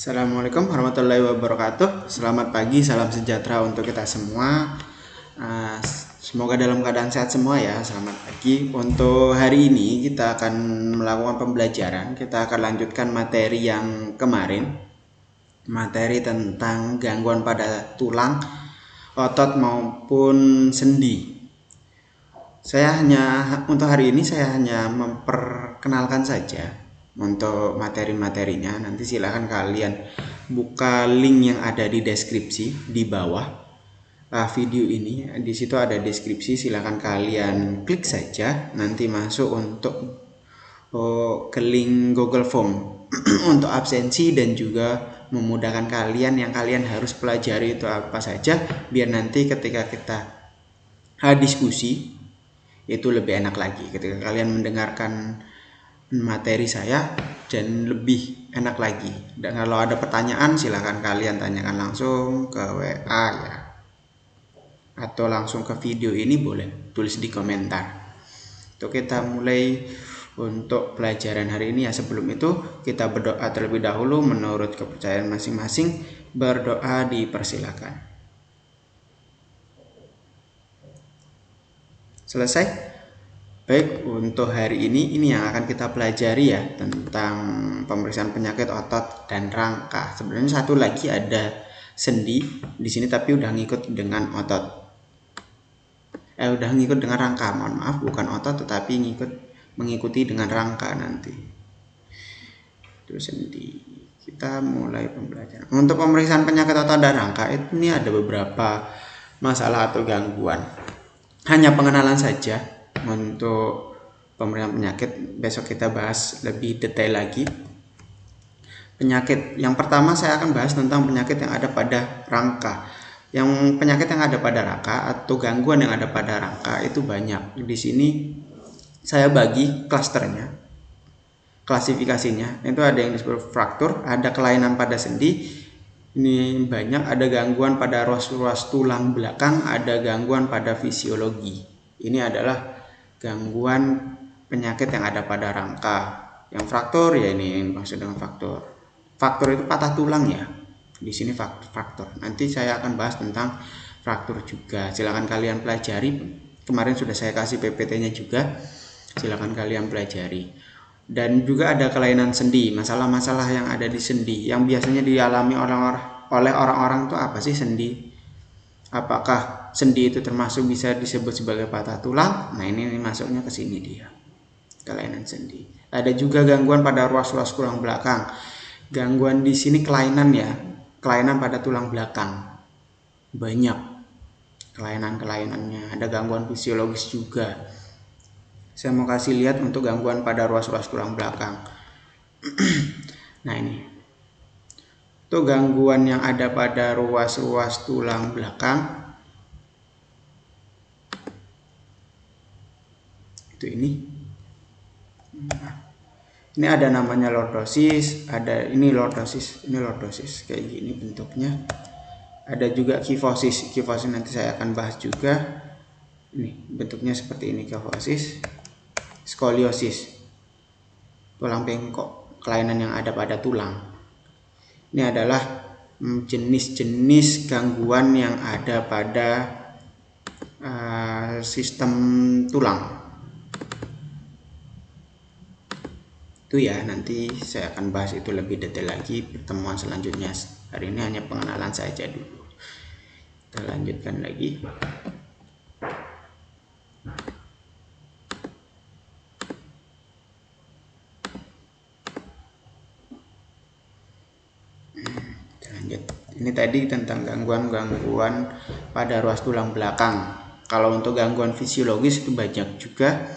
Assalamualaikum warahmatullahi wabarakatuh. Selamat pagi, salam sejahtera untuk kita semua. Semoga dalam keadaan sehat semua ya. Selamat pagi. Untuk hari ini kita akan melakukan pembelajaran. Kita akan lanjutkan materi yang kemarin. Materi tentang gangguan pada tulang, otot maupun sendi. Untuk hari ini saya hanya memperkenalkan saja untuk materi-materinya. Nanti silahkan kalian buka link yang ada di deskripsi di bawah video ini. Di situ ada deskripsi, silahkan kalian klik saja. Nanti masuk untuk ke link Google Form untuk absensi dan juga memudahkan kalian. Yang kalian harus pelajari itu apa saja, biar nanti ketika kita diskusi itu lebih enak lagi ketika kalian mendengarkan materi saya, dan lebih enak lagi. Dan kalau ada pertanyaan silahkan kalian tanyakan langsung ke WA ya, atau langsung ke video ini boleh tulis di komentar. Untuk kita mulai untuk pelajaran hari ini ya, sebelum itu kita berdoa terlebih dahulu menurut kepercayaan masing-masing. Berdoa dipersilakan. Selesai? Baik, untuk hari ini yang akan kita pelajari ya, tentang pemeriksaan penyakit otot dan rangka. Sebenarnya satu lagi ada sendi di sini, tapi udah ngikut dengan otot. Udah ngikut dengan rangka, mohon maaf, bukan otot tetapi mengikuti dengan rangka nanti. Itu sendi. Kita mulai pembelajaran. Untuk pemeriksaan penyakit otot dan rangka ini ada beberapa masalah atau gangguan. Hanya pengenalan saja untuk pemeriksaan penyakit. Besok kita bahas lebih detail lagi. Penyakit yang pertama saya akan bahas tentang penyakit yang ada pada rangka. Yang penyakit yang ada pada rangka atau gangguan yang ada pada rangka itu banyak. Di sini saya bagi klasternya, klasifikasinya. Itu ada yang disebut fraktur, ada kelainan pada sendi. Ini banyak, ada gangguan pada ruas-ruas tulang belakang, ada gangguan pada fisiologi. Ini adalah gangguan penyakit yang ada pada rangka. Yang fraktur ya ini maksud dengan fraktur. Fraktur itu patah tulang ya. Di sini fraktur. Nanti saya akan bahas tentang fraktur juga. Silakan kalian pelajari. Kemarin sudah saya kasih PPT-nya juga. Silakan kalian pelajari. Dan juga ada kelainan sendi, masalah-masalah yang ada di sendi yang biasanya dialami oleh orang-orang itu apa sih sendi? Apakah sendi itu termasuk bisa disebut sebagai patah tulang? Nah, ini masuknya ke sini dia. Kelainan sendi. Ada juga gangguan pada ruas-ruas tulang belakang. Gangguan di sini kelainan ya, kelainan pada tulang belakang. Banyak kelainan-kelainannya. Ada gangguan fisiologis juga. Saya mau kasih lihat untuk gangguan pada ruas-ruas tulang belakang. Nah ini, itu gangguan yang ada pada ruas-ruas tulang belakang. Itu ini. Ini ada namanya lordosis, ada ini lordosis kayak gini bentuknya. Ada juga kifosis. Kifosis nanti saya akan bahas juga. Ini bentuknya seperti ini, kifosis. Skoliosis, tulang bengkok, kelainan yang ada pada tulang. Ini adalah jenis-jenis gangguan yang ada pada sistem tulang. Itu ya, nanti saya akan bahas itu lebih detail lagi pertemuan selanjutnya. Hari ini hanya pengenalan saja dulu. Kita lanjutkan lagi. Ini tadi tentang gangguan-gangguan pada ruas tulang belakang. Kalau untuk gangguan fisiologis itu banyak juga.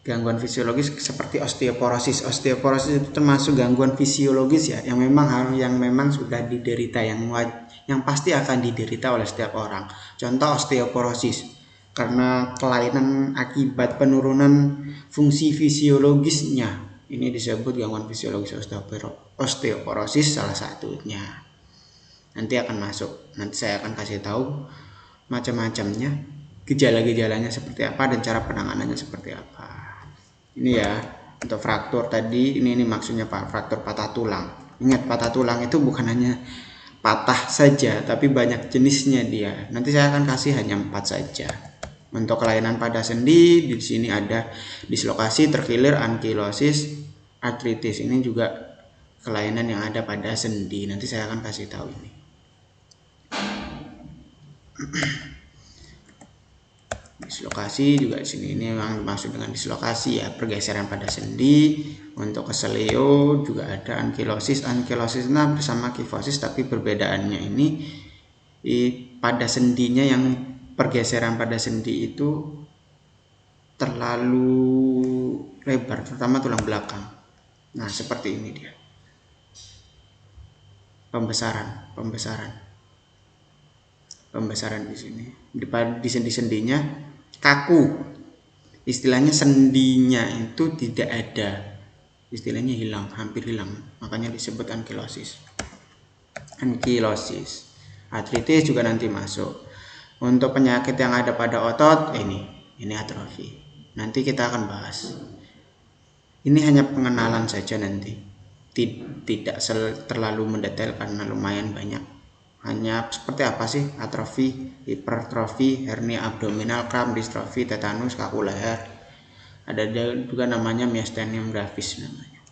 Gangguan fisiologis seperti osteoporosis. Osteoporosis itu termasuk gangguan fisiologis ya, yang memang sudah diderita, yang pasti akan diderita oleh setiap orang. Contoh osteoporosis karena kelainan akibat penurunan fungsi fisiologisnya. Ini disebut gangguan fisiologis osteoporosis salah satunya. Nanti akan masuk. Nanti saya akan kasih tahu macam-macamnya, gejala-gejalanya seperti apa dan cara penanganannya seperti apa. Ini ya untuk fraktur tadi. Ini maksudnya fraktur patah tulang. Ingat, patah tulang itu bukan hanya patah saja, tapi banyak jenisnya dia. Nanti saya akan kasih hanya 4 saja. Untuk kelainan pada sendi, di sini ada dislokasi, terkilir, ankilosis, artritis. Ini juga kelainan yang ada pada sendi. Nanti saya akan kasih tahu ini. Dislokasi juga di sini, ini memang dimaksud dengan dislokasi ya, pergeseran pada sendi. Untuk keseleo juga ada ankilosis. Ankilosisnya bersama kifosis, tapi perbedaannya ini pada sendinya, yang pergeseran pada sendi itu terlalu lebar, terutama tulang belakang. Nah, seperti ini dia. Pembesaran di sini. Di sendi-sendinya kaku. Istilahnya sendinya itu tidak ada. Istilahnya hilang, hampir hilang. Makanya disebut ankilosis. Artritis juga nanti masuk. Untuk penyakit yang ada pada otot, ini atrofi. Nanti kita akan bahas. Ini hanya pengenalan saja nanti. Tidak terlalu mendetail karena lumayan banyak. Hanya seperti apa sih atrofi, hipertrofi, hernia abdominal, kram, distrofi, tetanus, kaku leher. Ada juga namanya myasthenium gravis namanya.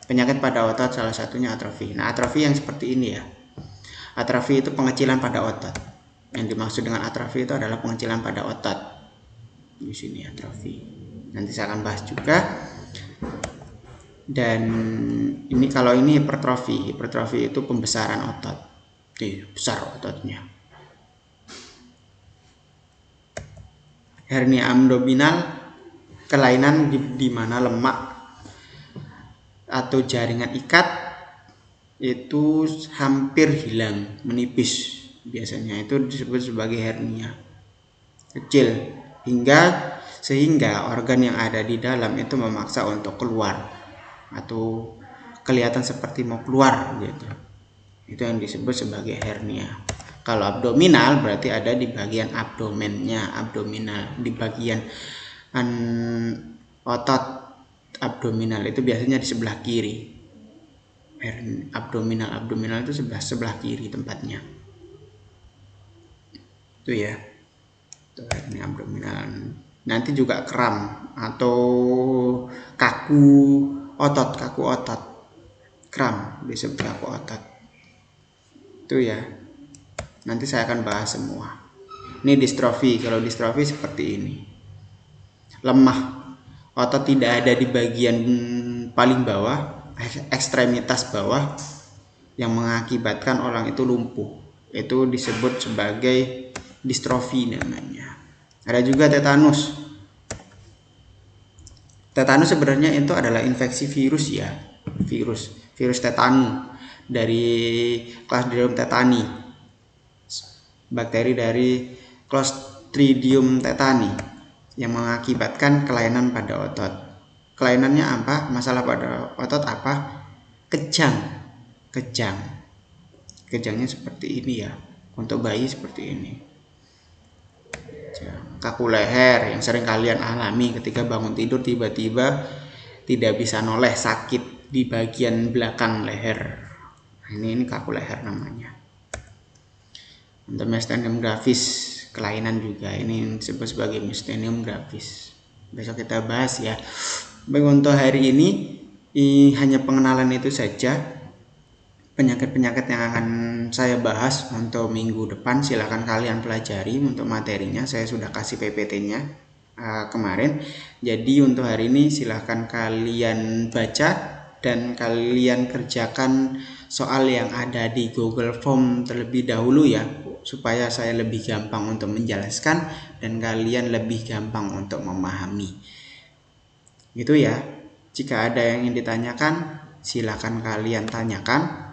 Penyakit pada otot salah satunya atrofi. Nah, atrofi yang seperti ini ya. Atrofi itu pengecilan pada otot. Yang dimaksud dengan atrofi itu adalah pengecilan pada otot. Di sini atrofi. Nanti saya akan bahas juga. Dan ini kalau ini hipertrofi. Hipertrofi itu pembesaran otot. Besar ototnya. Hernia abdominal, kelainan di mana lemak atau jaringan ikat itu hampir hilang, menipis. Biasanya itu disebut sebagai hernia kecil, sehingga organ yang ada di dalam itu memaksa untuk keluar atau kelihatan seperti mau keluar gitu. Itu yang disebut sebagai hernia. Kalau abdominal berarti ada di bagian abdomennya, abdominal, di bagian otot abdominal itu biasanya di sebelah kiri. Abdominal itu sebelah kiri tempatnya. Itu ya. Itu hernia abdominal. Nanti juga kram atau kaku otot. Kram disebut kaku otot. Itu ya. Nanti saya akan bahas semua. Ini distrofi. Kalau distrofi seperti ini. Lemah. Otot tidak ada di bagian paling bawah, ekstremitas bawah, yang mengakibatkan orang itu lumpuh. Itu disebut sebagai distrofi namanya. Ada juga tetanus. Tetanus sebenarnya itu adalah infeksi virus ya. Virus tetanu dari Clostridium tetani, bakteri dari Clostridium tetani yang mengakibatkan kelainan pada otot. Kelainannya apa? Masalah pada otot apa? Kejangnya seperti ini ya. Untuk bayi seperti ini. Kaku leher yang sering kalian alami ketika bangun tidur tiba-tiba tidak bisa noleh, sakit di bagian belakang leher. Ini kaku leher namanya. Untuk myasthenium gravis, kelainan juga ini disebut sebagai myasthenium gravis. Besok kita bahas ya. Baik, untuk hari ini hanya pengenalan itu saja. Penyakit-penyakit yang akan saya bahas untuk minggu depan silakan kalian pelajari. Untuk materinya saya sudah kasih PPT-nya kemarin. Jadi untuk hari ini silakan kalian baca dan kalian kerjakan soal yang ada di Google Form terlebih dahulu ya, supaya saya lebih gampang untuk menjelaskan dan kalian lebih gampang untuk memahami. Gitu ya. Jika ada yang ingin ditanyakan, silakan kalian tanyakan.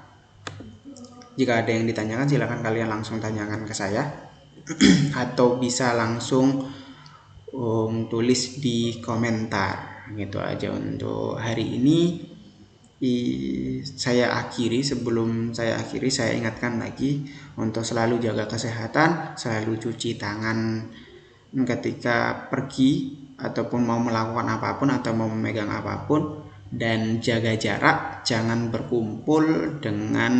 Jika ada yang ditanyakan, silakan kalian langsung tanyakan ke saya atau bisa langsung tulis di komentar. Gitu aja untuk hari ini. Sebelum saya akhiri, saya ingatkan lagi untuk selalu jaga kesehatan, selalu cuci tangan ketika pergi ataupun mau melakukan apapun atau mau memegang apapun, Dan jaga jarak, jangan berkumpul dengan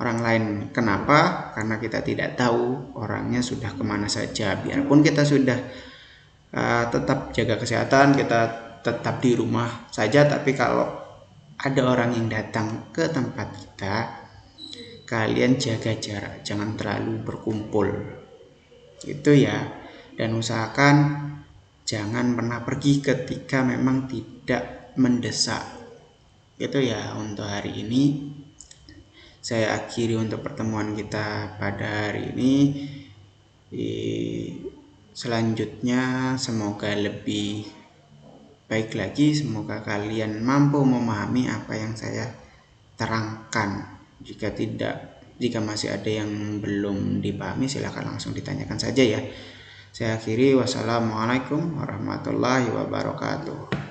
orang lain. Kenapa? Karena kita tidak tahu orangnya sudah kemana saja. Biarpun kita sudah tetap jaga kesehatan, kita tetap di rumah saja, tapi kalau ada orang yang datang ke tempat kita, kalian jaga jarak, jangan terlalu berkumpul. Itu ya. Dan usahakan jangan pernah pergi ketika memang tidak mendesak. Itu ya untuk hari ini. Saya akhiri untuk pertemuan kita pada hari ini. Selanjutnya semoga lebih baik lagi. Semoga kalian mampu memahami apa yang saya terangkan. Jika masih ada yang belum dipahami, silakan langsung ditanyakan saja ya. Saya akhiri, wassalamualaikum warahmatullahi wabarakatuh.